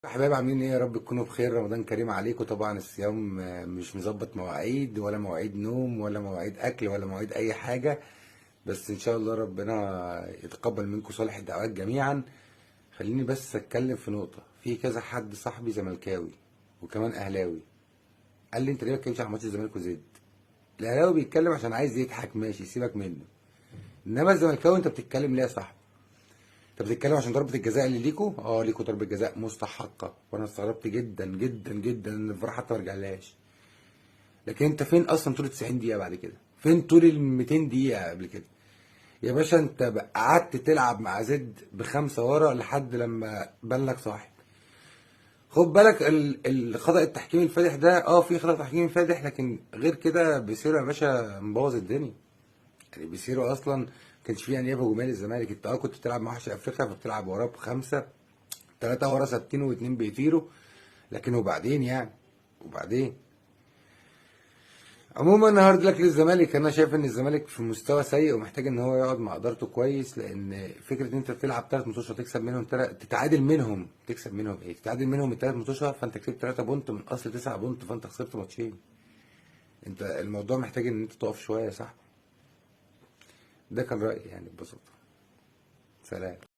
حبايب عاملين ايه؟ يا رب تكونوا بخير. رمضان كريم عليكم. طبعا الصيام مش مظبط مواعيد ولا مواعيد نوم ولا مواعيد اكل ولا مواعيد اي حاجة. بس ان شاء الله ربنا يتقبل منكم صالح الدعوات جميعا. خليني بس اتكلم في نقطة. في كذا حد صاحبي زملكاوي وكمان اهلاوي قال لي انت ليه ما بتتكلمش عن ماتش الزمالك وزد؟ الاهلاوي بيتكلم عشان عايز يضحك، ماشي سيبك منه. انما الزملكاوي انت بتتكلم ليه يا صاحبي؟ انت بتتكلم عشان ضربة الجزاء اللي ليكوا؟ ليكوا ضربة جزاء مستحقة، وانا استغربت جدا جدا جدا ان الفار حتى ما رجعلهاش. لكن انت فين اصلا طول 90 دقيقة بعد كده؟ فين طول ال 200 دقيقة قبل كده؟ يا باشا انت قعدت تلعب مع زد بخمسة ورا لحد لما بان لك صاحب. خد بالك الخطأ التحكيمي الفادح ده، في خطأ تحكيمي فادح، لكن غير كده بيصير يا باشا مبوظ الدنيا. يعني بيصيروا اصلا ما كانش فيه انياب هجوميه للزمالك. انت كنت بتلعب مع وحش افريقيا، فبتلعب وراه بخمسه، ثلاثه ورا ثابتين واتنين بيطيروا. لكن وبعدين يعني، وبعدين عموما هارد لك للزمالك. انا شايف ان الزمالك في مستوى سيء ومحتاج ان هو يقعد مع ادارته كويس، لان فكره ان انت تلعب ثلاث ماتشات تكسب منهم تتعادل منهم، تكسب منهم ايه؟ تتعادل منهم الثلاث ماتشات، فانت كسبت 3 بونت من اصل 9 بونت، فانت خسرت ماتشين. انت الموضوع محتاج ان انت تقف شويه، صح؟ ده كان رايي يعني ببساطه. سلام.